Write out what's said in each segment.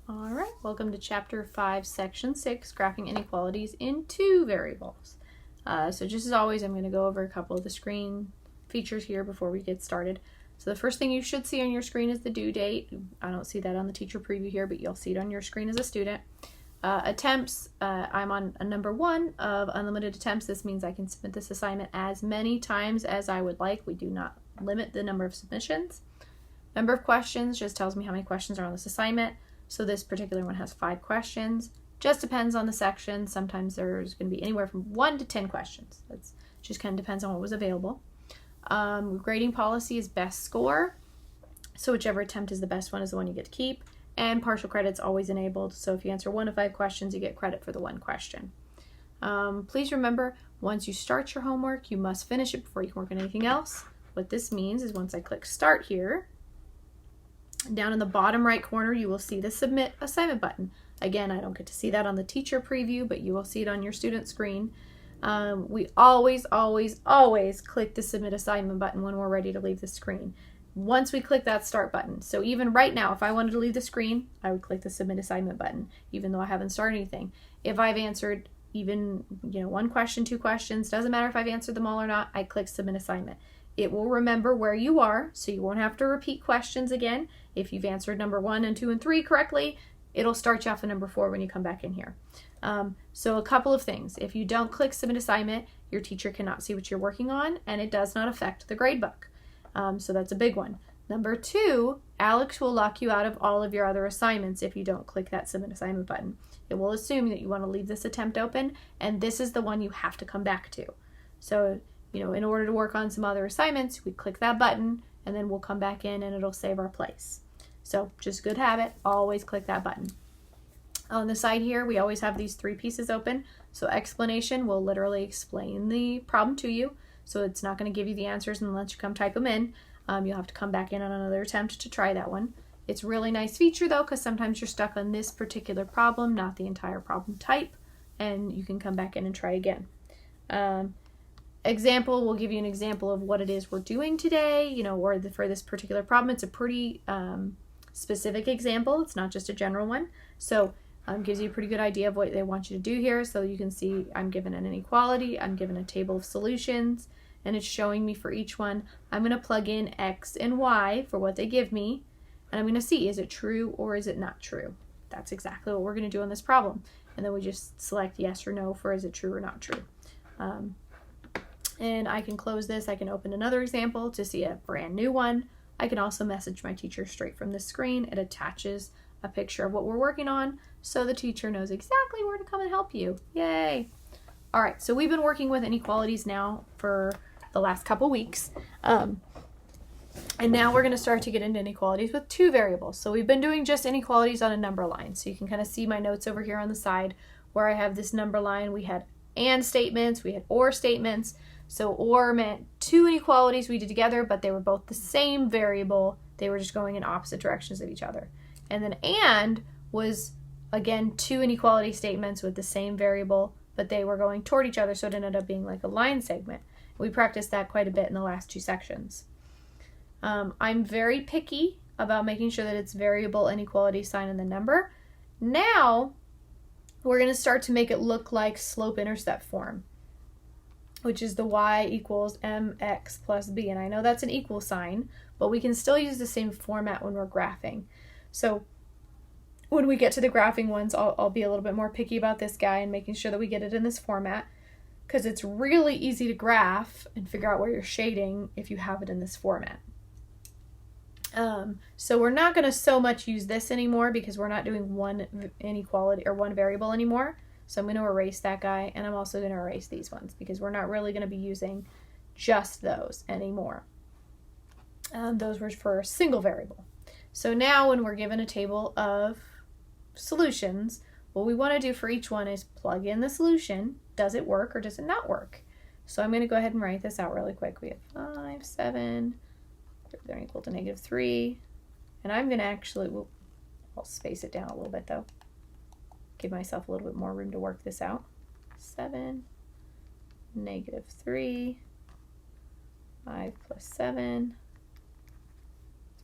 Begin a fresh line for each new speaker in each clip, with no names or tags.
All right, welcome to Chapter 5, Section 6, Graphing Inequalities in Two Variables. So just as always, I'm going to go over a couple of the screen features here before we get started. So the first thing you should see on your screen is the due date. I don't see that on the teacher preview here, but you'll see it on your screen as a student. Attempts, I'm on a number 1 of unlimited attempts. This means I can submit this assignment as many times as I would like. We do not limit the number of submissions. Number of questions just tells me how many questions are on this assignment. So this particular one has 5 questions. Just depends on the section. Sometimes there's going to be anywhere from 1 to 10 questions. That's just kind of depends on what was available. Grading policy is best score. So whichever attempt is the best one is the one you get to keep. And partial credit's always enabled. So if you answer 1 of 5 questions, you get credit for the 1 question. Please remember, once you start your homework, you must finish it before you can work on anything else. What this means is once I click start here, down in the bottom right corner, you will see the Submit Assignment button. Again, I don't get to see that on the teacher preview, but you will see it on your student screen. We always click the Submit Assignment button when we're ready to leave the screen. Once we click that Start button. So even right now, if I wanted to leave the screen, I would click the Submit Assignment button, even though I haven't started anything. If I've answered even 1 question, 2 questions, doesn't matter if I've answered them all or not, I click Submit Assignment. It will remember where you are, so you won't have to repeat questions again. If you've answered number 1 and 2 and 3 correctly, it'll start you off at number 4 when you come back in here. So a couple of things. If you don't click Submit Assignment, your teacher cannot see what you're working on, and it does not affect the gradebook. So that's a big one. Number 2, Alex will lock you out of all of your other assignments if you don't click that Submit Assignment button. It will assume that you want to leave this attempt open, and this is the one you have to come back to. So in order to work on some other assignments, we click that button and then we'll come back in and it'll save our place. So just good habit, always click that button. On the side here, we always have these 3 pieces open. So explanation will literally explain the problem to you. So it's not going to give you the answers unless you come type them in. You'll have to come back in on another attempt to try that one. It's a really nice feature though, because sometimes you're stuck on this particular problem, not the entire problem type, and you can come back in and try again. Example, we'll give you an example of what it is we're doing today, or for this particular problem. It's a pretty specific example. It's not just a general one. So gives you a pretty good idea of what they want you to do here. So you can see I'm given an inequality, I'm given a table of solutions, and it's showing me for each one. I'm going to plug in X and Y for what they give me, and I'm going to see, is it true or is it not true? That's exactly what we're going to do on this problem. And then we just select yes or no for is it true or not true. And I can close this. I can open another example to see a brand new one. I can also message my teacher straight from this screen. It attaches a picture of what we're working on so the teacher knows exactly where to come and help you. Yay! All right, so we've been working with inequalities now for the last couple weeks. And now we're going to start to get into inequalities with 2 variables. So we've been doing just inequalities on a number line. So you can kind of see my notes over here on the side where I have this number line. We had and statements, we had or statements. So or meant 2 inequalities we did together, but they were both the same variable. They were just going in opposite directions of each other. And then and was, again, 2 inequality statements with the same variable, but they were going toward each other, so it ended up being like a line segment. We practiced that quite a bit in the last 2 sections. I'm very picky about making sure that it's variable inequality sign in the number. Now, we're going to start to make it look like slope-intercept form, which is the y equals mx plus b. And I know that's an equal sign, but we can still use the same format when we're graphing. So when we get to the graphing ones, I'll be a little bit more picky about this guy and making sure that we get it in this format, because it's really easy to graph and figure out where you're shading if you have it in this format. So we're not going to so much use this anymore because we're not doing one inequality or one variable anymore. So I'm going to erase that guy, and I'm also going to erase these ones because we're not really going to be using just those anymore. Those were for a single variable. So now when we're given a table of solutions, what we want to do for each one is plug in the solution. Does it work or does it not work? So I'm going to go ahead and write this out really quick. We have 5, 7, they're equal to -3. And I'm going to actually, I'll space it down a little bit though. Give myself a little bit more room to work this out. 7, -3, 5 plus 7,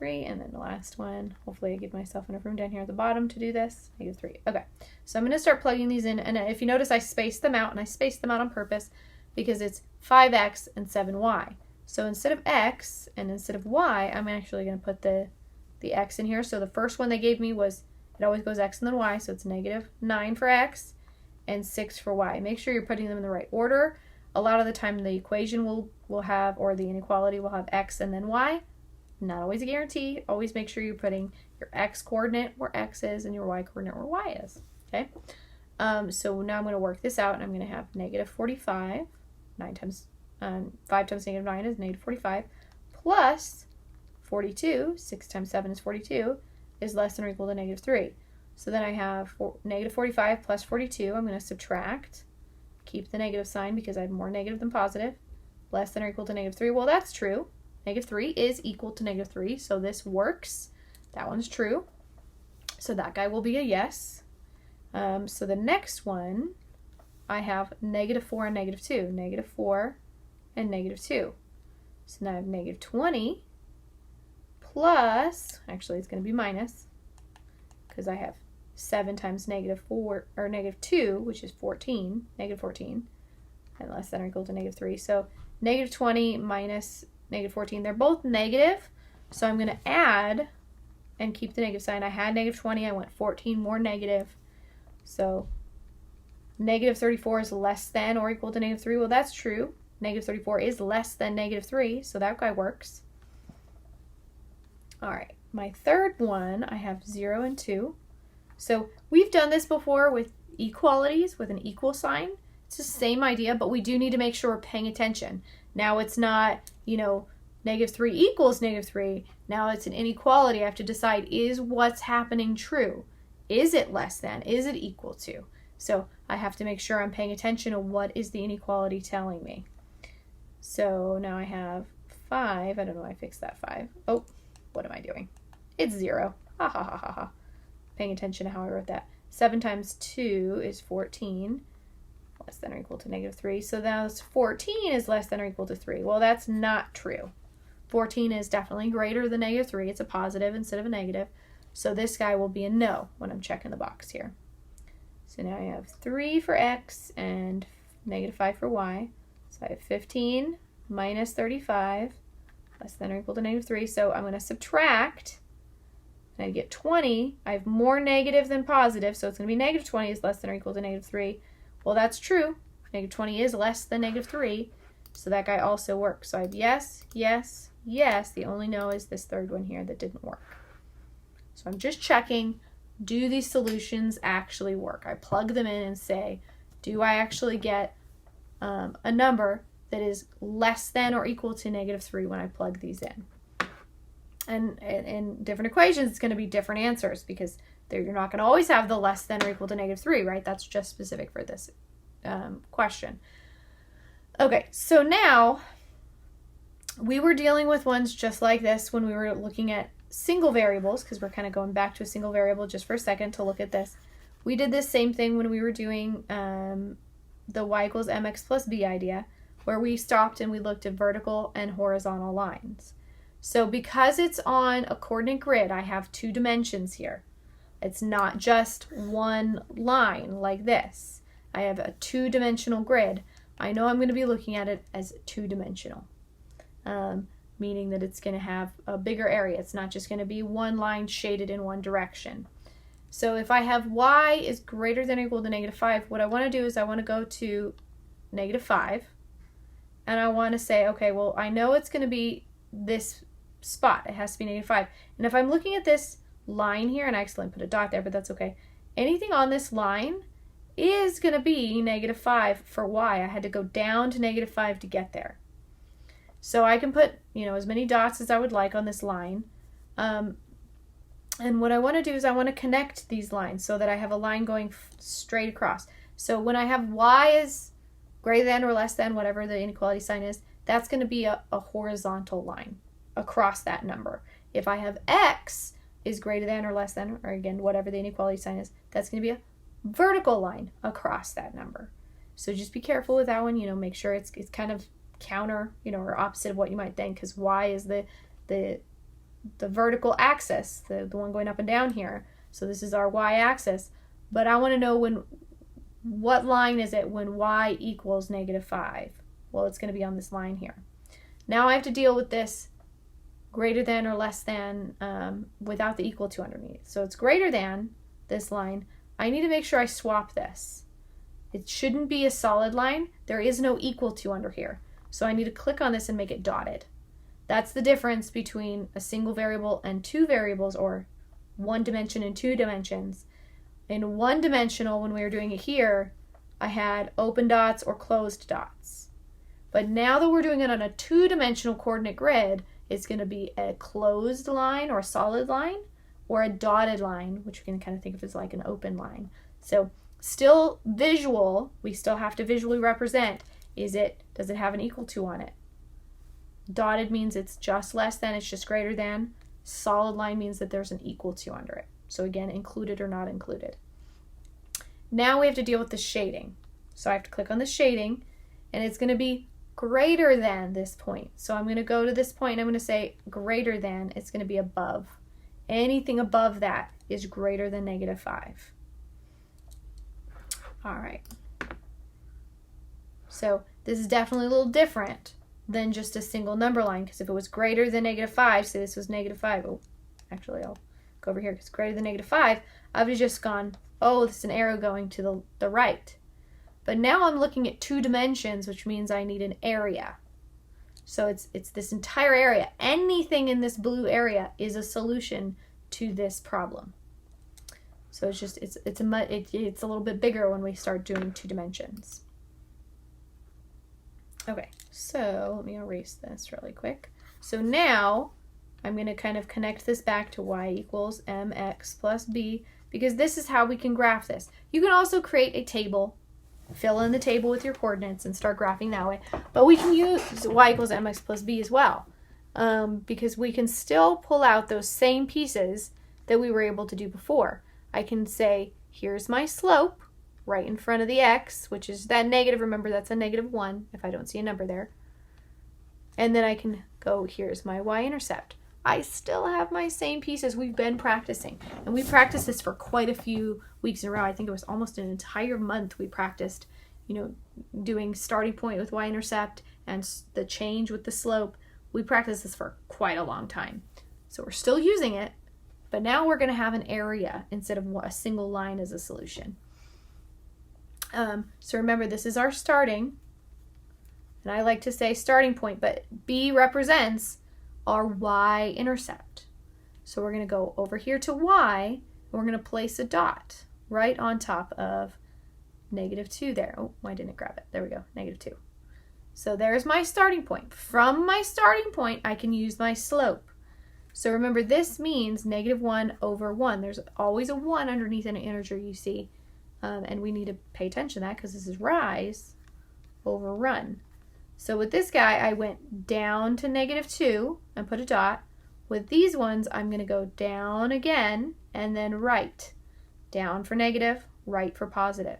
3, and then the last one, hopefully I give myself enough room down here at the bottom to do this, -3. Okay, so I'm going to start plugging these in, and if you notice I spaced them out, and I spaced them out on purpose because it's 5x and 7y. So instead of x and instead of y, I'm actually going to put the x in here. So the first one they gave me was, it always goes x and then y, so it's -9 for x and 6 for y. Make sure you're putting them in the right order. A lot of the time the equation will have, or the inequality will have x and then y. Not always a guarantee. Always make sure you're putting your x coordinate where x is and your y coordinate where y is. Okay. So now I'm going to work this out, and I'm going to have -45. 5 times -9 is -45, plus 42, 6 times 7 is 42, is less than or equal to -3. So then I have -45 plus 42. I'm going to subtract. Keep the negative sign because I have more negative than positive. Less than or equal to -3. Well, that's true. -3 is equal to -3, so this works. That one's true. So that guy will be a yes. So the next one, I have -4 and -2. -4 and -2. So now I have -20 plus, actually it's going to be minus, because I have 7 times -4, or -2, which is 14, -14, and less than or equal to -3. So -20 minus -14, they're both negative, so I'm going to add and keep the negative sign. I had -20, I went 14 more negative, so -34 is less than or equal to -3. Well, that's true. -34 is less than -3, so that guy works. All right, my third one, I have 0 and 2. So we've done this before with equalities, with an equal sign. It's the same idea, but we do need to make sure we're paying attention. Now it's not, -3 equals -3. Now it's an inequality. I have to decide, is what's happening true? Is it less than? Is it equal to? So I have to make sure I'm paying attention to what is the inequality telling me. So now I have 5. I don't know why I fixed that 5. Oh, what am I doing? It's 0. Ha ha ha ha ha. Paying attention to how I wrote that. 7 times 2 is 14. Less than or equal to -3. So now 14 is less than or equal to 3. Well, that's not true. 14 is definitely greater than -3. It's a positive instead of a negative. So this guy will be a no when I'm checking the box here. So now I have 3 for x and -5 for y. So I have 15 minus 35, less than or equal to -3. So I'm going to subtract, and I get 20. I have more negative than positive, so it's going to be -20 is less than or equal to -3. Well, that's true. -20 is less than -3, so that guy also works. So I have yes, yes, yes. The only no is this third one here that didn't work. So I'm just checking, do these solutions actually work? I plug them in and say, do I actually get a number that is less than or equal to -3 when I plug these in? And in different equations, it's going to be different answers, because you're not going to always have the less than or equal to -3, right? That's just specific for this question. Okay, so now we were dealing with ones just like this when we were looking at single variables, because we're kind of going back to a single variable just for a second to look at this. We did this same thing when we were doing the y equals mx plus b idea, where we stopped and we looked at vertical and horizontal lines. So because it's on a coordinate grid, I have 2 dimensions here. It's not just one line like this. I have a 2-dimensional grid. I know I'm going to be looking at it as 2-dimensional, meaning that it's going to have a bigger area. It's not just going to be one line shaded in one direction. So if I have y is greater than or equal to -5, what I want to do is I want to go to -5, and I want to say, okay, well, I know it's going to be this spot. It has to be -5. And if I'm looking at this line here, and I accidentally put a dot there, but that's okay. Anything on this line is going to be -5 for y. I had to go down to -5 to get there. So I can put, as many dots as I would like on this line. And what I want to do is I want to connect these lines so that I have a line going straight across. So when I have y is greater than or less than, whatever the inequality sign is, that's going to be a horizontal line across that number. If I have x is greater than or less than, or again, whatever the inequality sign is, that's going to be a vertical line across that number. So just be careful with that one, make sure it's kind of counter, or opposite of what you might think, because y is the the vertical axis, the one going up and down here. So this is our y-axis. But I want to know what line is it when y equals -5? Well, it's going to be on this line here. Now I have to deal with this greater than or less than without the equal to underneath. So it's greater than this line. I need to make sure I swap this. It shouldn't be a solid line. There is no equal to under here. So I need to click on this and make it dotted. That's the difference between a single variable and two variables, or one dimension and two dimensions. In one dimensional, when we were doing it here, I had open dots or closed dots. But now that we're doing it on a two-dimensional coordinate grid, it's going to be a closed line or a solid line, or a dotted line, which we can kind of think of as like an open line. So still visual, we still have to visually represent. Does it have an equal to on it? Dotted means it's just less than, it's just greater than. Solid line means that there's an equal to under it. So again, included or not included. Now we have to deal with the shading. So I have to click on the shading, and it's going to be greater than this point. So I'm going to go to this point and I'm going to say greater than, it's going to be above. Anything above that is greater than -5. All right. So this is definitely a little different than just a single number line, because if it was greater than -5, say this was -5, oh, actually I'll go over here because greater than -5, I would have just gone, oh, this is an arrow going to the right. But now I'm looking at two dimensions, which means I need an area. So it's this entire area. Anything in this blue area is a solution to this problem. So it's just it's a little bit bigger when we start doing two dimensions. Okay, so let me erase this really quick. So now I'm going to kind of connect this back to y equals mx plus b, because this is how we can graph this. You can also create a table, fill in the table with your coordinates and start graphing that way. But we can use y equals mx plus b as well, because we can still pull out those same pieces that we were able to do before. I can say, here's my slope right in front of the x, which is that negative. Remember, that's a -1 if I don't see a number there. And then I can go, here's my y-intercept. I still have my same pieces. We've been practicing, and we practiced this for quite a few weeks in a row. I think it was almost an entire month we practiced, doing starting point with y-intercept and the change with the slope. We practiced this for quite a long time. So we're still using it, but now we're going to have an area instead of a single line as a solution. So remember, this is our starting, and I like to say starting point, but B represents our y-intercept. So we're going to go over here to y, and we're going to place a dot right on top of -2 there. Oh, why didn't it grab it? There we go, -2. So there's my starting point. From my starting point, I can use my slope. So remember, this means -1 over 1. There's always a 1 underneath an integer you see. And we need to pay attention to that because this is rise over run. So with this guy, I went down to -2 and put a dot. With these ones, I'm going to go down again and then right. Down for negative, right for positive.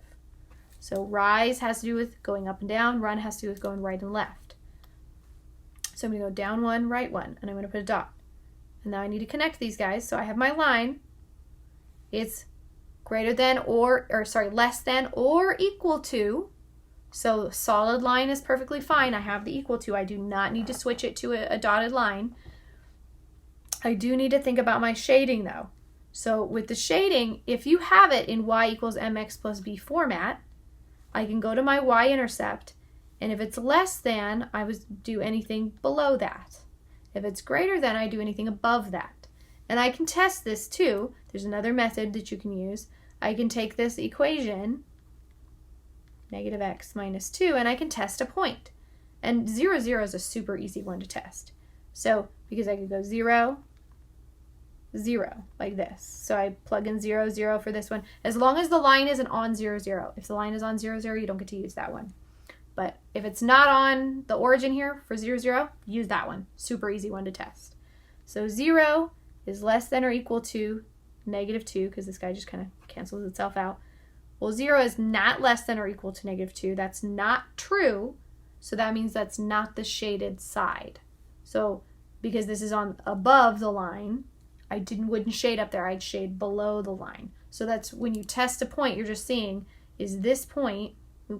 So rise has to do with going up and down. Run has to do with going right and left. So I'm going to go down 1, right 1, and I'm going to put a dot. And now I need to connect these guys. So I have my line. It's greater than less than or equal to. So solid line is perfectly fine. I have the equal to. I do not need to switch it to a dotted line. I do need to think about my shading though. So with the shading, if you have it in y equals mx plus b format, I can go to my y-intercept, and if it's less than, I would do anything below that. If it's greater than, I do anything above that. And I can test this too. There's another method that you can use. I can take this equation, (x minus 2), and I can test a point. And 0, 0 is a super easy one to test. So, because I could go 0, 0, like this. So I plug in 0, 0 for this one. As long as the line isn't on 0, 0. If the line is on 0, 0, you don't get to use that one. But if it's not on the origin here for 0, 0, use that one. Super easy one to test. So 0 is less than or equal to -2, because this guy just kind of cancels itself out. Well, 0 is not less than or equal to -2. That's not true. So that means that's not the shaded side. So because this is on above the line, I wouldn't shade up there. I'd shade below the line. So that's when you test a point, you're just seeing, is this point, I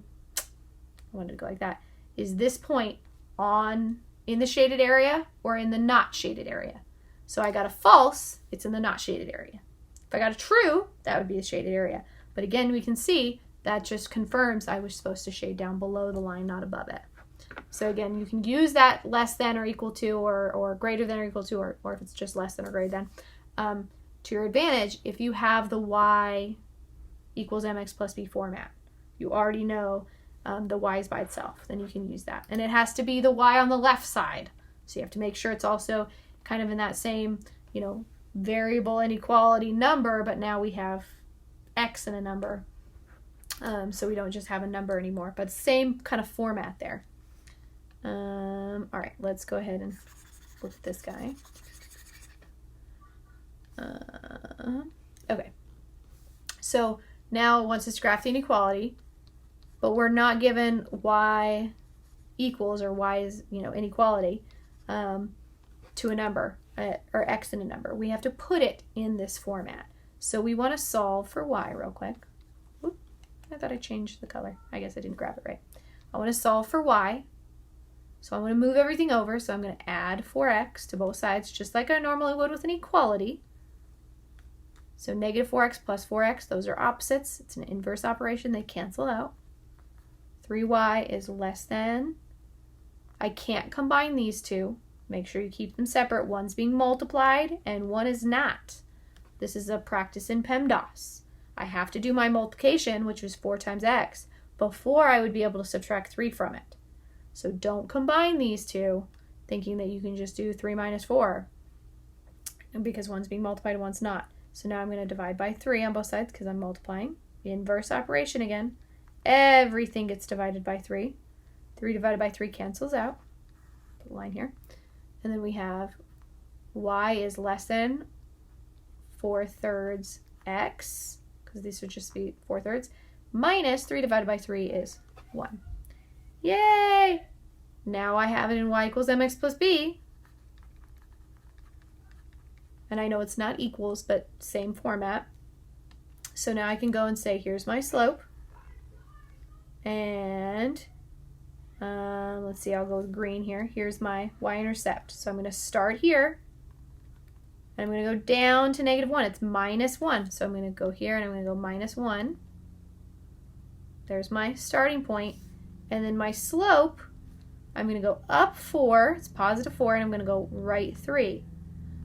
wanted to go like that, is this point in the shaded area or in the not shaded area? So I got a false, it's in the not shaded area. If I got a true, that would be the shaded area. But again, we can see that just confirms I was supposed to shade down below the line, not above it. So again, you can use that less than or equal to or greater than or equal to, or if it's just less than or greater than, to your advantage if you have the y equals mx plus b format. You already know the y is by itself, then you can use that. And it has to be the y on the left side. So you have to make sure it's also kind of in that same, variable inequality number, but now we have x in a number. So we don't just have a number anymore, but same kind of format there. All right, let's go ahead and look at this guy. Okay, so now it wants us to graph the inequality, but we're not given y equals or y is, inequality to a number or x in a number. We have to put it in this format. So we want to solve for y real quick. Oop, I thought I changed the color. I guess I didn't grab it right. I want to solve for y. So I'm going to move everything over. So I'm going to add 4x to both sides, just like I normally would with an equality. So negative 4x plus 4x, those are opposites. It's an inverse operation. They cancel out. 3y is less than. I can't combine these two. Make sure you keep them separate. One's being multiplied and one is not. This is a practice in PEMDAS. I have to do my multiplication, which was 4 times x, before I would be able to subtract 3 from it. So don't combine these two thinking that you can just do 3 minus 4, because one's being multiplied and one's not. So now I'm going to divide by 3 on both sides because I'm multiplying. The inverse operation again. Everything gets divided by 3. 3 divided by 3 cancels out. Put a line here. And then we have y is less than 4/3 x, because these would just be 4/3, minus 3 divided by 3 is 1. Yay! Now I have it in y equals mx plus b. And I know it's not equals, but same format. So now I can go and say, here's my slope. And let's see, I'll go with green here. Here's my y-intercept. So I'm going to start here. And I'm going to go down to negative 1. It's minus 1. So I'm going to go here and I'm going to go minus 1. There's my starting point. And then my slope, I'm going to go up 4. It's positive 4. And I'm going to go right 3.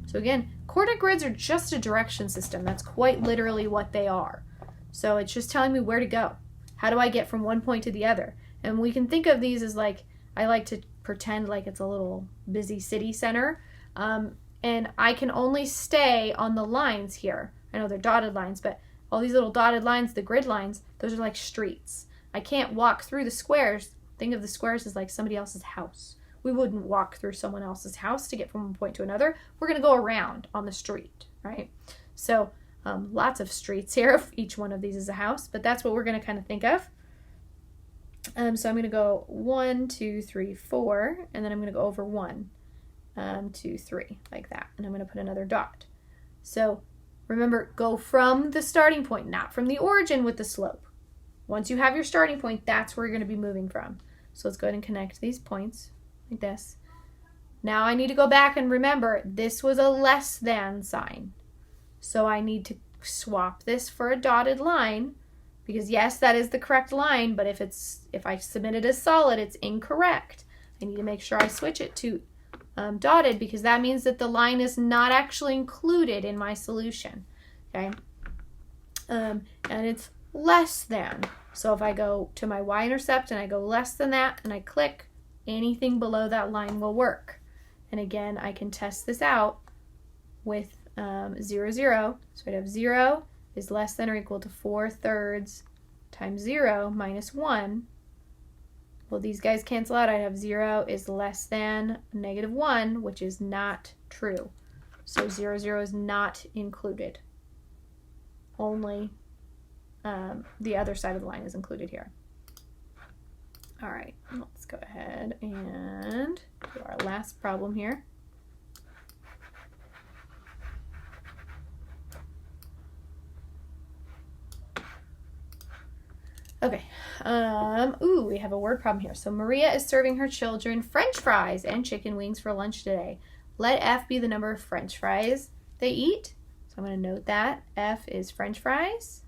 So again, coordinate grids are just a direction system. That's quite literally what they are. So it's just telling me where to go. How do I get from one point to the other? And we can think of these as like, I like to pretend like it's a little busy city center. And I can only stay on the lines here. I know they're dotted lines, but all these little dotted lines, the grid lines, those are like streets. I can't walk through the squares. Think of the squares as like somebody else's house. We wouldn't walk through someone else's house to get from one point to another. We're going to go around on the street, right? So lots of streets here. Each one of these is a house, but that's what we're going to kind of think of. So I'm going to go 1, 2, 3, 4, and then I'm going to go over 1, 2, 3, like that. And I'm going to put another dot. So remember, go from the starting point, not from the origin with the slope. Once you have your starting point, that's where you're going to be moving from. So let's go ahead and connect these points like this. Now I need to go back and remember this was a less than sign. So I need to swap this for a dotted line, because yes, that is the correct line, but if I submit it as solid, it's incorrect. I need to make sure I switch it to dotted, because that means that the line is not actually included in my solution. Okay, and it's less than. So if I go to my y-intercept and I go less than that and I click, anything below that line will work. And again, I can test this out with 0, 0. So I'd have 0 is less than or equal to 4/3 times 0 minus 1. Well, these guys cancel out. I'd have 0 is less than negative 1, which is not true. So 0, 0 is not included. Only the other side of the line is included here. All right, let's go ahead and do our last problem here. Okay. Ooh, we have a word problem here. So Maria is serving her children French fries and chicken wings for lunch today. Let F be the number of French fries they eat. So I'm going to note that. F is French fries.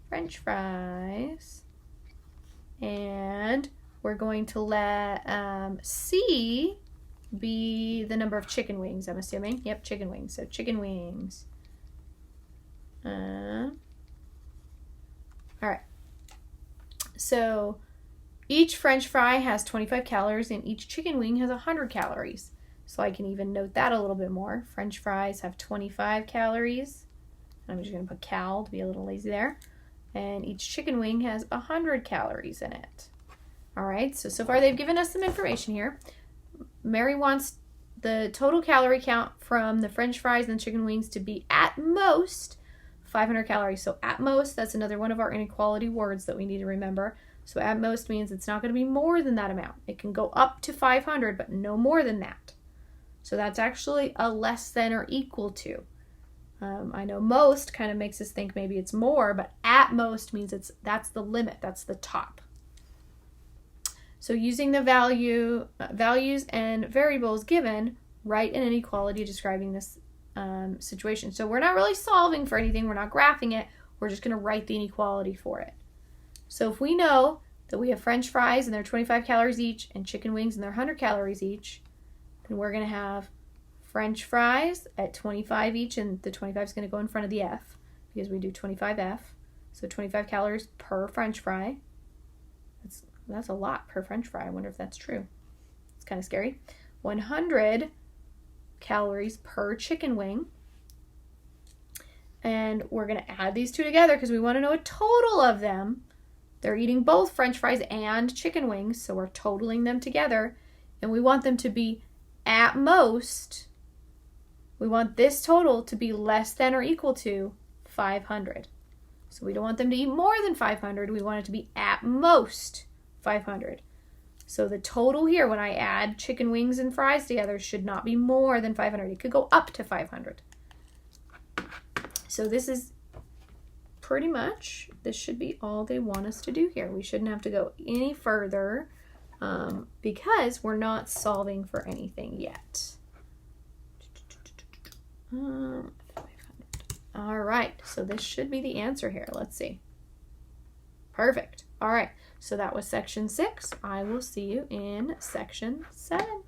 French fries. And we're going to let C be the number of chicken wings, I'm assuming. Yep, chicken wings. So chicken wings. All right. So each French fry has 25 calories and each chicken wing has 100 calories. So I can even note that a little bit more. French fries have 25 calories. I'm just going to put cal to be a little lazy there. And each chicken wing has 100 calories in it. All right, so far they've given us some information here. Mary wants the total calorie count from the French fries and the chicken wings to be at most 500 calories. So at most, that's another one of our inequality words that we need to remember. So at most means it's not going to be more than that amount. It can go up to 500, but no more than that. So that's actually a less than or equal to. I know most kind of makes us think maybe it's more, but at most means that's the limit, that's the top. So using the values and variables given, write an inequality describing this situation. So we're not really solving for anything, we're not graphing it, we're just going to write the inequality for it. So if we know that we have French fries and they're 25 calories each and chicken wings and they're 100 calories each, then we're going to have French fries at 25 each, and the 25 is going to go in front of the F because we do 25F. So 25 calories per French fry. That's a lot per French fry. I wonder if that's true. It's kind of scary. 100 calories per chicken wing. And we're going to add these two together because we want to know a total of them. They're eating both French fries and chicken wings, so we're totaling them together. And we want them to be at most, we want this total to be less than or equal to 500. So we don't want them to eat more than 500. We want it to be at most 500. So the total here, when I add chicken wings and fries together, should not be more than 500. It could go up to 500. So this is pretty much, this should be all they want us to do here. We shouldn't have to go any further because we're not solving for anything yet. All right, so this should be the answer here. Let's see. Perfect. All right, so that was section 6. I will see you in section 7.